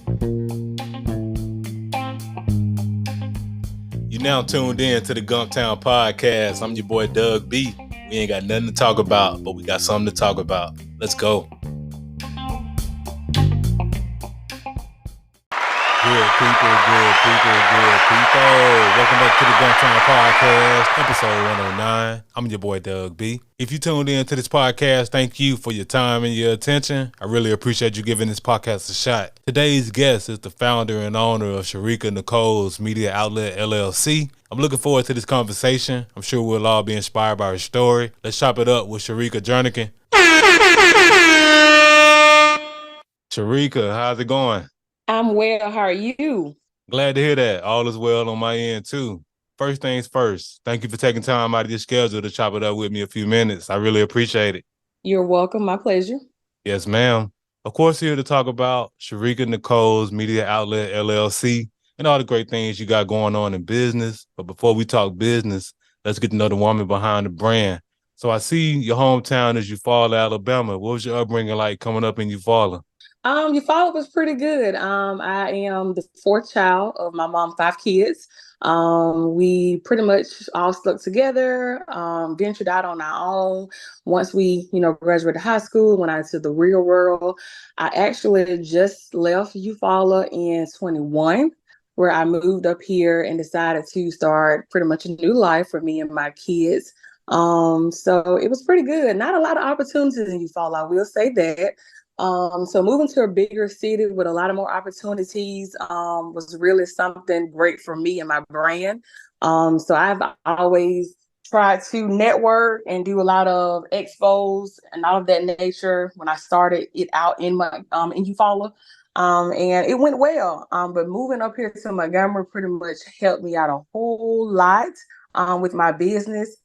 You now tuned in to the Gumptown Podcast. I'm your boy Doug B. We ain't got nothing to talk about, but we got something to talk about. Let's go. Good people. Welcome back to the Gumptown Podcast, episode 109. I'm your boy Doug B. If you tuned in to this podcast, thank you for your time and your attention. I really appreciate you giving this podcast a shot. Today's guest is the founder and owner of Sherika Nicole's media outlet, LLC. I'm looking forward to this conversation. I'm sure we'll all be inspired by her story. Let's chop it up with Sherika Jernigan. Sherika, how's it going? I'm well. How are you? Glad to hear that. All is well on my end, too. First things first, thank you for taking time out of your schedule to chop it up with me a few minutes. I really appreciate it. You're welcome. My pleasure. Yes, ma'am. Of course, here to talk about Sherika Nicole's media outlet, LLC, and all the great things you got going on in business. But before we talk business, let's get to know the woman behind the brand. So I see your hometown is Eufaula, Alabama. What was your upbringing like coming up in Eufaula? Eufaula was pretty good. I am the fourth child of my mom, 5 kids. We pretty much all stuck together, ventured out on our own. Once we, graduated high school, went out into the real world. I actually just left Eufaula in 21, where I moved up here and decided to start pretty much a new life for me and my kids. So it was pretty good. Not a lot of opportunities in Eufaula, I will say that. So moving to a bigger city with a lot of more opportunities was really something great for me and my brand. So I've always tried to network and do a lot of expos and all of that nature when I started it out in Eufaula. And it went well. But moving up here to Montgomery pretty much helped me out a whole lot with my business.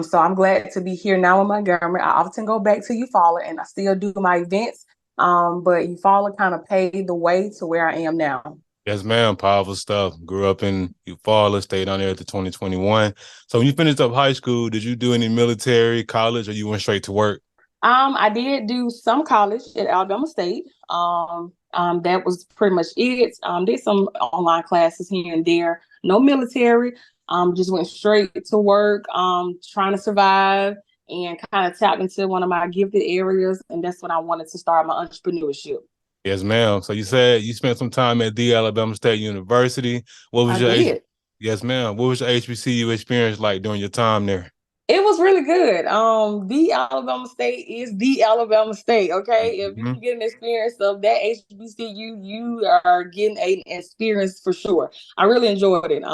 So I'm glad to be here now in Montgomery. I often go back to Eufaula and I still do my events. But Eufaula kind of paved the way to where I am now. Yes, ma'am. Powerful stuff. Grew up in Eufaula, stayed on there to 2021. So when you finished up high school, did you do any military, college, or you went straight to work? I did do some college at Alabama State. That was pretty much it. Did some online classes here and there. No military. Just went straight to work, trying to survive, and kind of tapped into one of my gifted areas. And that's when I wanted to start my entrepreneurship. Yes, ma'am. So you said you spent some time at the Alabama State University. What was Yes, ma'am. What was your HBCU experience like during your time there? It was really good. The Alabama State is the Alabama State. Okay, if you get an experience of that HBCU, you are getting an experience for sure. I really enjoyed it.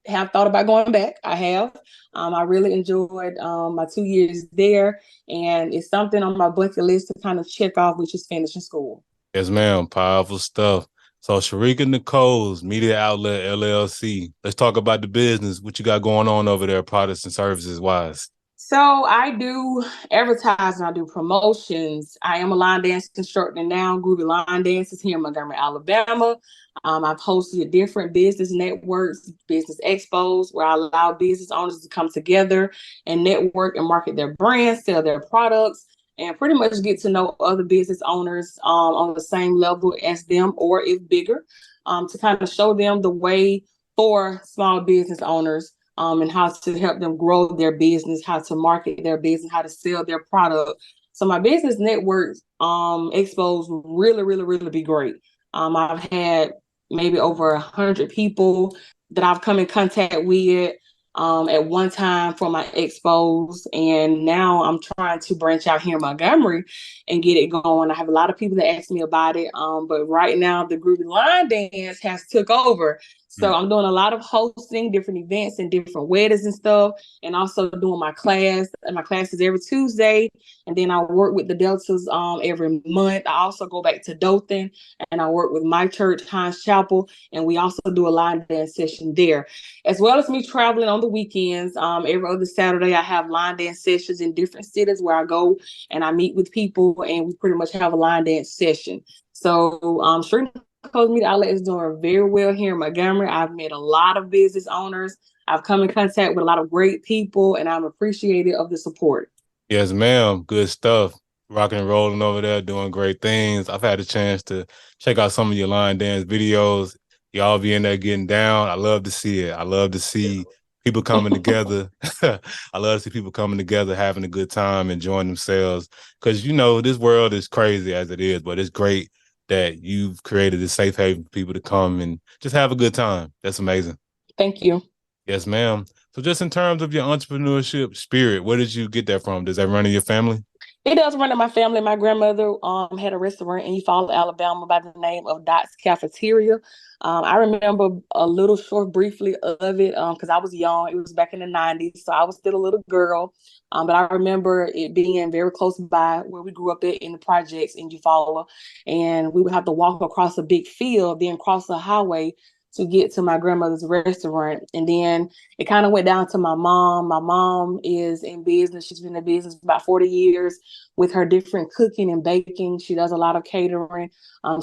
Have thought about going back. I have. I really enjoyed my 2 years there, and it's something on my bucket list to kind of check off, which is finishing school. Yes, ma'am. Powerful stuff. So Sherika Nicole's media outlet, LLC. Let's talk about the business. What you got going on over there, products and services wise? So I do advertising, I do promotions. I am a line dance instructor now, groovy line dances here in Montgomery, Alabama. I've hosted different business networks, business expos, where I allow business owners to come together and network and market their brands, sell their products, and pretty much get to know other business owners on the same level as them, or if bigger, to kind of show them the way for small business owners. And how to help them grow their business, how to market their business, how to sell their product. So my business network expos really be great. I've had maybe over 100 people that I've come in contact with at one time for my expos. And now I'm trying to branch out here in Montgomery and get it going. I have a lot of people that ask me about it. But right now the groovy line dance has took over. So I'm doing a lot of hosting different events and different weddings and stuff, and also doing my class. And my class is every Tuesday. And then I work with the Deltas every month. I also go back to Dothan and I work with my church, Hines Chapel, and we also do a line dance session there. As well as me traveling on the weekends. Every other Saturday I have line dance sessions in different cities where I go and I meet with people and we pretty much have a line dance session. So Sherika Nicole's media outlet is doing very well here in Montgomery. I've met a lot of business owners. I've come in contact with a lot of great people, and I'm appreciative of the support. Yes, ma'am. Good stuff. rocking and rolling over there, doing great things. I've had a chance to check out some of your line dance videos. Y'all be in there getting down. I love to see it. I love to see people coming together. I love to see people coming together, having a good time, enjoying themselves. Because, you know, this world is crazy as it is, but it's great that you've created a safe haven for people to come and just have a good time. That's amazing. Thank you. Yes, ma'am. So just in terms of your entrepreneurship spirit, where did you get that from? Does that run in your family? It does run in my family. My grandmother had a restaurant in Eufaula, Alabama by the name of Dot's Cafeteria. I remember a little short briefly of it because I was young. It was back in the 90s, so I was still a little girl. But I remember it being very close by where we grew up at in the projects in Eufaula. And we would have to walk across a big field, then cross a highway to get to my grandmother's restaurant. And then it kind of went down to my mom. My mom is in business. She's been in business about 40 years with her different cooking and baking. She does a lot of catering.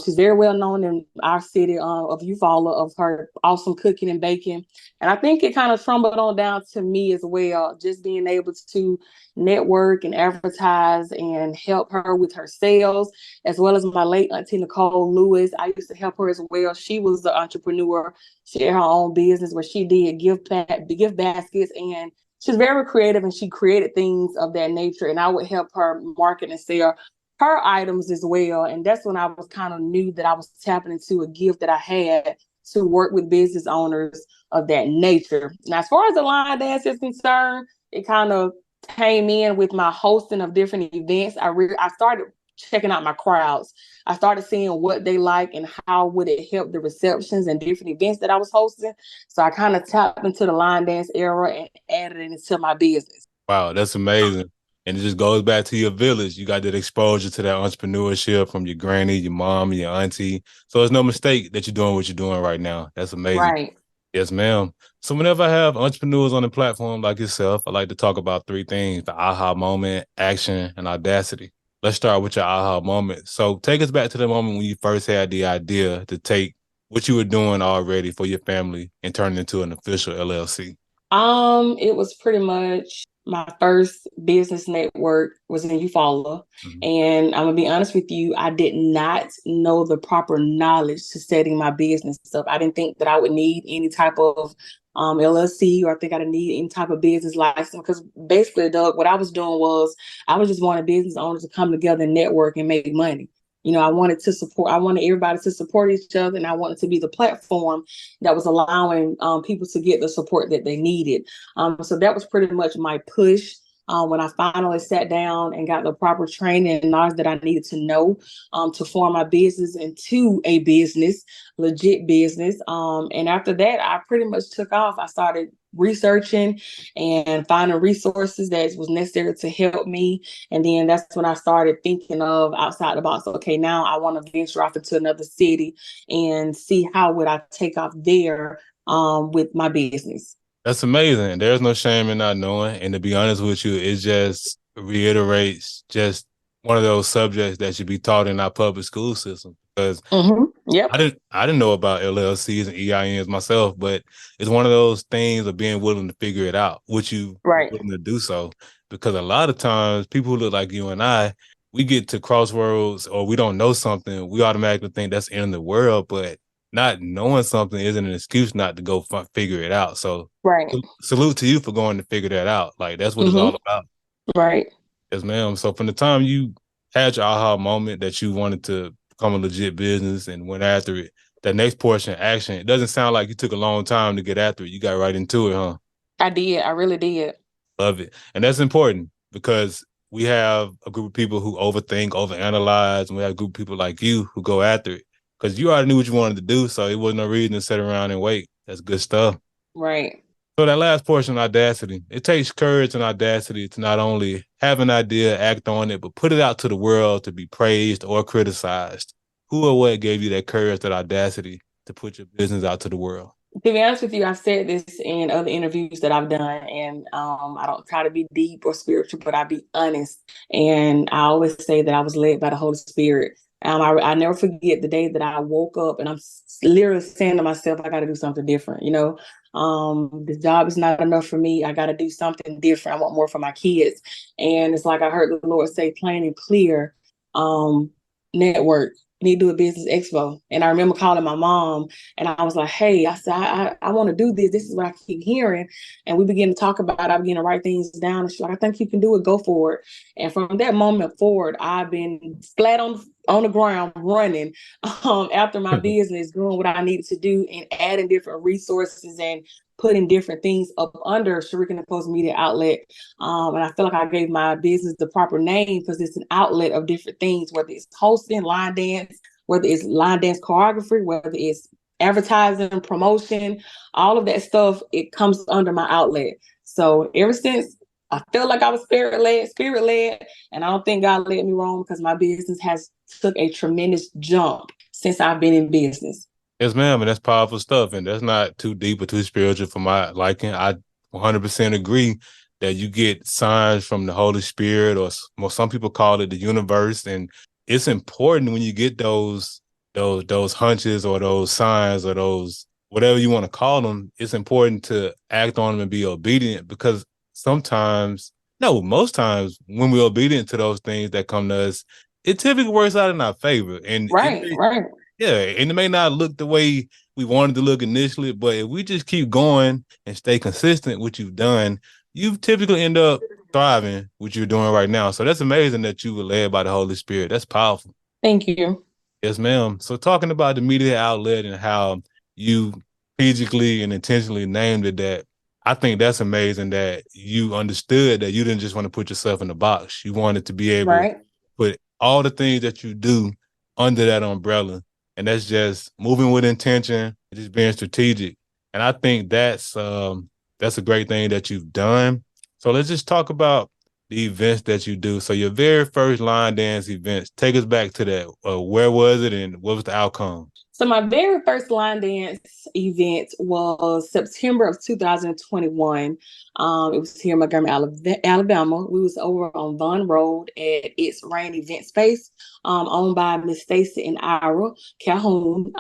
She's very well known in our city of Eufaula of her awesome cooking and baking. And I think it kind of trumbled on down to me as well, just being able to network and advertise and help her with her sales, as well as my late auntie Nicole Lewis. I used to help her as well. She was the entrepreneur. She had her own business where she did gift baskets, and she's very creative and she created things of that nature. And I would help her market and sell her items as well. And that's when I was kind of knew that I was tapping into a gift that I had to work with business owners of that nature. Now, as far as the line dance is concerned, it kind of came in with my hosting of different events. I started checking out my crowds. I started seeing what they like and how would it help the receptions and different events that I was hosting. So I kind of tapped into the line dance era and added it into my business. Wow, that's amazing. And it just goes back to your village. You got that exposure to that entrepreneurship from your granny, your mom, and your auntie. So it's no mistake that you're doing what you're doing right now. That's amazing. Right. Yes, ma'am. So whenever I have entrepreneurs on the platform like yourself, I like to talk about three things: the aha moment, action, and audacity. Let's start with your aha moment. So take us back to the moment when you first had the idea to take what you were doing already for your family and turn it into an official LLC. It was pretty much my first business network was in Eufaula. Mhm. And I'm gonna be honest with you, I did not know the proper knowledge to setting my business up. I didn't think that I would need any type of LLC, or I think I didn't need any type of business license, because basically, Doug, what I was doing was I was just wanting business owners to come together and network and make money. I wanted everybody to support each other, and I wanted to be the platform that was allowing people to get the support that they needed. So that was pretty much my push. When I finally sat down and got the proper training and knowledge that I needed to know to form my business into a business, legit business. And after that, I pretty much took off. I started researching and finding resources that was necessary to help me. And then that's when I started thinking of outside the box. Okay, now I want to venture off into another city and see how would I take off there with my business. That's amazing. There's no shame in not knowing. And to be honest with you, it just reiterates just one of those subjects that should be taught in our public school system. Because Yep. I didn't know about LLCs and EINs myself, but it's one of those things of being willing to figure it out, which you were Right. willing to do so. Because a lot of times people who look like you and I, we get to crossroads or we don't know something, we automatically think that's the end of the world, but not knowing something isn't an excuse not to go figure it out. So Right. salute to you for going to figure that out. Like that's what it's Mm-hmm. all about. Right. Yes, ma'am. So from the time you had your aha moment that you wanted to become a legit business and went after it, that next portion, action, it doesn't sound like you took a long time to get after it. You got right into it, huh? I did. I really did. Love it. And that's important because we have a group of people who overthink, overanalyze, and we have a group of people like you who go after it. Because you already knew what you wanted to do, so it wasn't no reason to sit around and wait. That's good stuff. Right. So that last portion, audacity, it takes courage and audacity to not only have an idea, act on it, but put it out to the world to be praised or criticized. Who or what gave you that courage, that audacity to put your business out to the world? To be honest with you, I've said this in other interviews that I've done, and I don't try to be deep or spiritual, but I be honest. And I always say that I was led by the Holy Spirit. I never forget the day that I woke up and I'm literally saying to myself, I got to do something different. This job is not enough for me. I got to do something different. I want more for my kids. And it's like I heard the Lord say plain and clear, network. You need to do a business expo. And I remember calling my mom and I was like, hey, I said, I want to do this. This is what I keep hearing. And we began to talk about it. I began to write things down. And she's like, I think you can do it. Go for it. And from that moment forward, I've been flat on the ground running after my business, doing what I needed to do and adding different resources and putting different things up under Sherika Nicole's media outlet. And I feel like I gave my business the proper name because it's an outlet of different things, whether it's hosting, line dance, whether it's line dance choreography, whether it's advertising, promotion, all of that stuff, it comes under my outlet. So ever since I feel like I was spirit led, and I don't think God led me wrong because my business has took a tremendous jump since I've been in business. Yes, ma'am, and that's powerful stuff, and that's not too deep or too spiritual for my liking. I 100% agree that you get signs from the Holy Spirit, or some people call it the universe, and it's important when you get those hunches or those signs or those whatever you want to call them. It's important to act on them and be obedient because most times when we're obedient to those things that come to us, it typically works out in our favor, and right. yeah, and it may not look the way we wanted to look initially, but if we just keep going and stay consistent with what you've done, you typically end up thriving what you're doing right now. So that's amazing that you were led by the Holy Spirit. That's powerful. Thank you. Yes, ma'am. So talking about the media outlet and how you strategically and intentionally named it that, I think that's amazing that you understood that you didn't just want to put yourself in a box. You wanted to be able to put all the things that you do under that umbrella. And that's just moving with intention, just being strategic. And I think that's a great thing that you've done. So let's just talk about the events that you do. So your very first line dance events, take us back to that. Where was it and what was the outcome? So my very first line dance event was September of 2021. It was here in Montgomery, Alabama. We was over on Vaughn Road at It's Rain Event Space, owned by Miss Stacy and Ira Calhoun.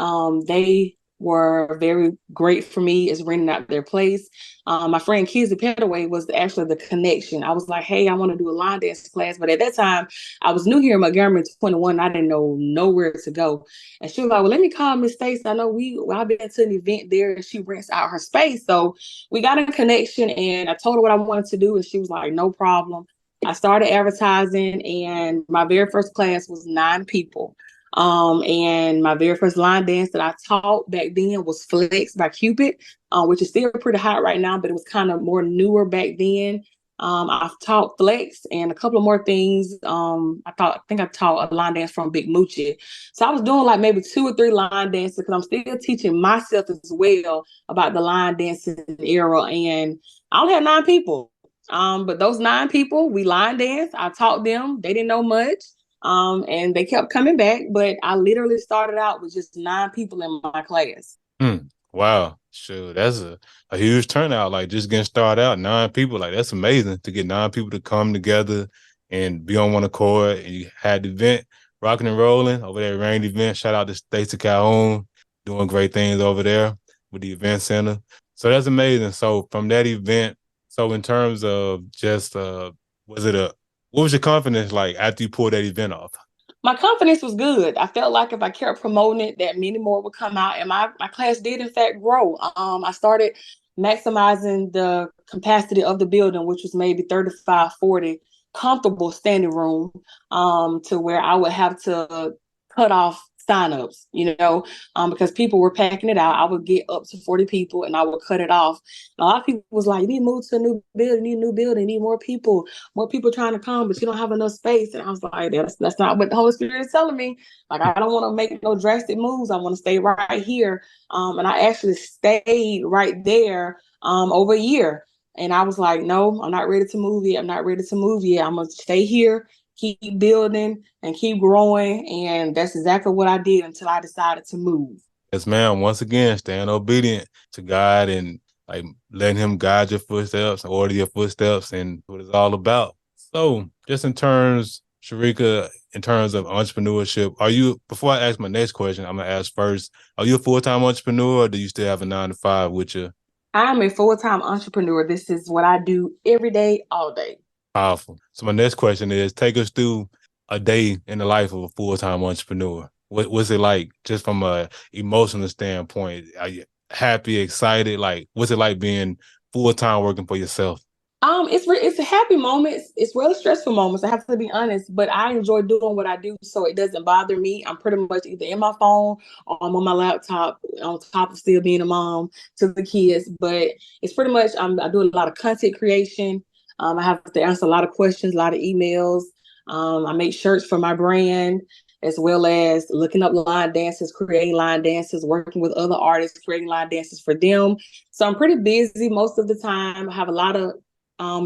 They were very great for me as renting out their place. My friend Kizzy Petaway was actually the connection. I was like, hey, I want to do a line dance class. But at that time, I was new here in Montgomery 21. I didn't know nowhere to go. And she was like, well, let me call Miss Stacy. I know I've been to an event there and she rents out her space. So we got a connection and I told her what I wanted to do. And she was like, no problem. I started advertising and my very first class was 9 people. And my very first line dance that I taught back then was Flex by Cupid, which is still pretty hot right now, but it was kind of more newer back then. I've taught Flex and a couple of more things. I think I taught a line dance from Big Moochie. So I was doing like maybe 2 or 3 line dances because I'm still teaching myself as well about the line dancing era. And I only had 9 people. But those 9 people, we line danced. I taught them. They didn't know much. And they kept coming back, but I literally started out with just 9 people in my class. Wow. Sure. That's a huge turnout. Like just getting started out, 9 people, like that's amazing to get 9 people to come together and be on one accord. And you had the event rocking and rolling over there, Rain event. Shout out to Stacey Calhoun doing great things over there with the event center. So that's amazing. So from that event, so in terms of just what was your confidence like after you pulled that event off? My confidence was good. I felt like if I kept promoting it, that many more would come out. And my class did, in fact, grow. I started maximizing the capacity of the building, which was maybe 35, 40 comfortable standing room, to where I would have to cut off signups, because people were packing it out. I would get up to 40 people and I would cut it off. And a lot of people was like, you need to move to a new building, you need more people trying to come, but you don't have enough space. And I was like, that's not what the Holy Spirit is telling me. Like, I don't want to make no drastic moves. I want to stay right here. And I actually stayed right there over a year. And I was like, no, I'm not ready to move yet. I'm going to stay here, keep building and keep growing. And that's exactly what I did until I decided to move. Yes, ma'am. Once again, staying obedient to God and like letting him guide your footsteps, order your footsteps, and what it's all about. So just Sherika, in terms of entrepreneurship, before I ask my next question, I'm going to ask first, are you a full-time entrepreneur or do you still have a 9 to 5 with you? I'm a full-time entrepreneur. This is what I do every day, all day. Powerful. So my next question is, take us through a day in the life of a full-time entrepreneur. What's it like just from a emotional standpoint? Are you happy, excited? Like, what's it like being full-time working for yourself? It's a happy moments. It's really stressful moments. I have to be honest, but I enjoy doing what I do, so it doesn't bother me. I'm pretty much either in my phone or I'm on my laptop, on top of still being a mom to the kids. But it's pretty much I do a lot of content creation. I have to answer a lot of questions, a lot of emails. I make shirts for my brand, as well as looking up line dances, creating line dances, working with other artists, creating line dances for them. So I'm pretty busy most of the time. I have a lot of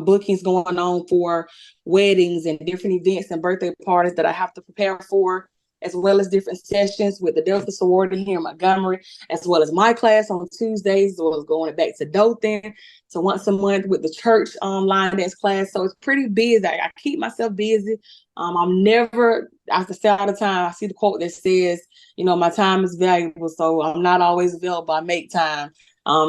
bookings going on for weddings and different events and birthday parties that I have to prepare for, as well as different sessions with the Delta sorority here in Montgomery, as well as my class on Tuesdays, as well as going back to Dothan. So once a month with the church line dance class. So it's pretty busy. I keep myself busy. I'm never, I have to say all the time, I see the quote that says, my time is valuable. So I'm not always available. I make time.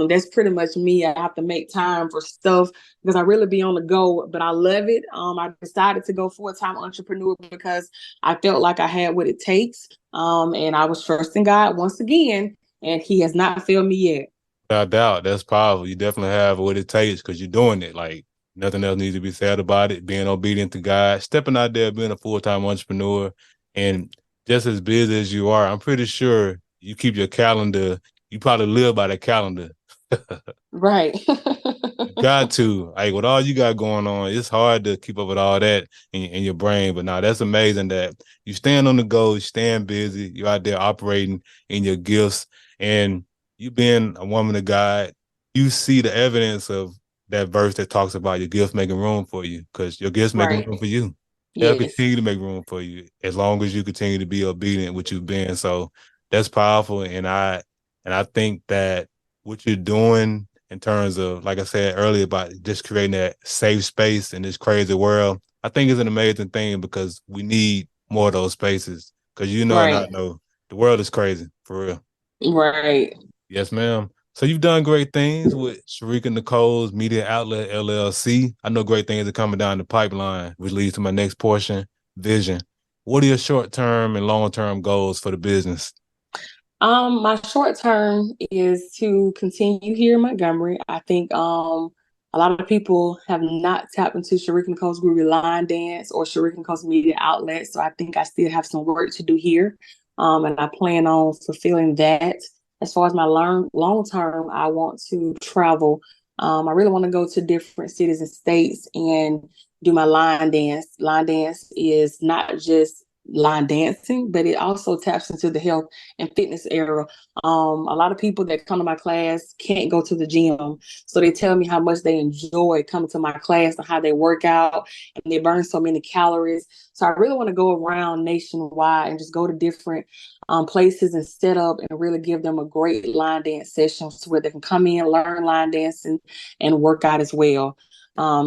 That's pretty much me. I have to make time for stuff because I really be on the go, but I love it. I decided to go full-time entrepreneur because I felt like I had what it takes. And I was trusting God once again, and he has not failed me yet. Without doubt, that's powerful. You definitely have what it takes because you're doing it. Like, nothing else needs to be said about it. Being obedient to God, stepping out there, being a full-time entrepreneur, and just as busy as you are, I'm pretty sure you keep your calendar. You probably live by the calendar. Right. Got to. Like, with all you got going on, it's hard to keep up with all that in your brain. But now that's amazing that you stand on the go, you staying busy, you're out there operating in your gifts, and you being a woman of God, you see the evidence of that verse that talks about your gifts making room for you, because your gifts making Right. room for you. They'll Yes. continue to make room for you as long as you continue to be obedient, which you've been. So that's powerful. And I think that what you're doing in terms of, like I said earlier, about just creating that safe space in this crazy world, I think is an amazing thing because we need more of those spaces. Because and I Right. know the world is crazy, for real. Right. Yes, ma'am. So you've done great things with Sherika Nicole's Media Outlet LLC. I know great things are coming down the pipeline, which leads to my next portion, vision. What are your short-term and long-term goals for the business? My short term is to continue here in Montgomery. I think a lot of people have not tapped into Sherika Nicole's Groovy Line Dance or Sherika Nicole's Media Outlet. So I think I still have some work to do here. And I plan on fulfilling that. As far as my long term, I want to travel. I really want to go to different cities and states and do my line dance. Line dance is not just line dancing, but it also taps into the health and fitness era. A lot of people that come to my class can't go to the gym. So they tell me how much they enjoy coming to my class and how they work out and they burn so many calories. So I really want to go around nationwide and just go to different places and set up and really give them a great line dance session where they can come in, learn line dancing and work out as well.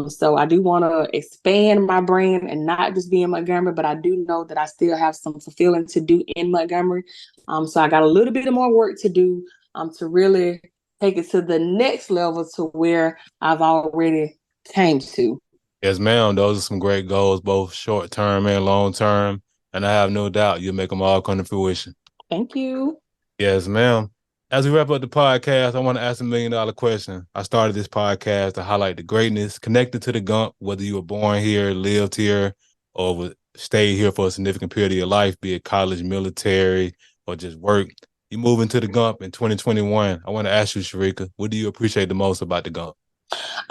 So I do want to expand my brand and not just be in Montgomery, but I do know that I still have some fulfilling to do in Montgomery. So I got a little bit more work to do to really take it to the next level to where I've already came to. Yes, ma'am. Those are some great goals, both short term and long term. And I have no doubt you'll make them all come to fruition. Thank you. Yes, ma'am. As we wrap up the podcast, I want to ask $1 million question. I started this podcast to highlight the greatness connected to the Gump, whether you were born here, lived here, or stayed here for a significant period of your life, be it college, military, or just work. You move into the Gump in 2021. I want to ask you, Sherika, what do you appreciate the most about the Gump?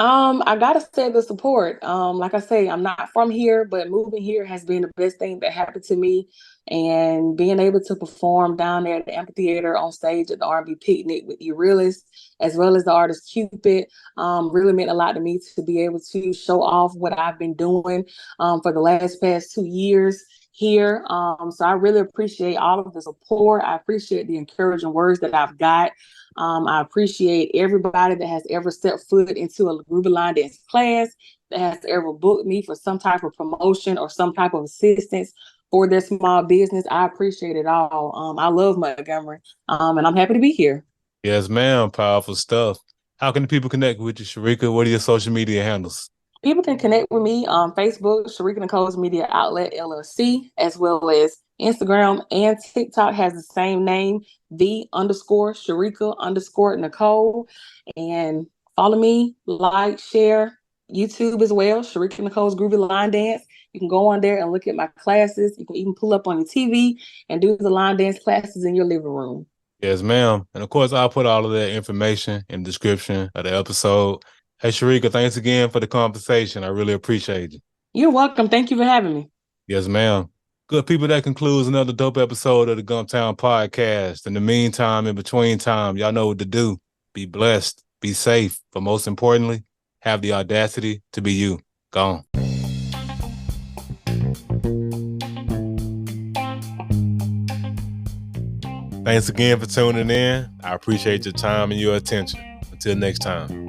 I gotta say the support. Like I say, I'm not from here, but moving here has been the best thing that happened to me. And being able to perform down there at the amphitheater on stage at the R&B picnic with Eurylis, as well as the artist Cupid, really meant a lot to me to be able to show off what I've been doing for the past 2 years here. So I really appreciate all of the support. I appreciate the encouraging words that I've got. I appreciate everybody that has ever stepped foot into a Groovy Line Dance class, that has ever booked me for some type of promotion or some type of assistance for their small business. I appreciate it all. I love Montgomery, and I'm happy to be here. Yes, ma'am. Powerful stuff. How can the people connect with you, Sherika? What are your social media handles? People can connect with me on Facebook, Sherika Nicole's Media Outlet LLC, as well as Instagram and TikTok has the same name, the_Sherika_Nicole. And follow me, like, share, YouTube as well, Sherika Nicole's Groovy Line Dance. You can go on there and look at my classes. You can even pull up on your TV and do the line dance classes in your living room. Yes, ma'am. And of course, I'll put all of that information in the description of the episode. Hey, Sherika, thanks again for the conversation. I really appreciate you. You're welcome. Thank you for having me. Yes, ma'am. Good people, that concludes another dope episode of the Gumptown Podcast. In the meantime, in between time, y'all know what to do. Be blessed, be safe, but most importantly, have the audacity to be you. Gone. Thanks again for tuning in. I appreciate your time and your attention. Until next time.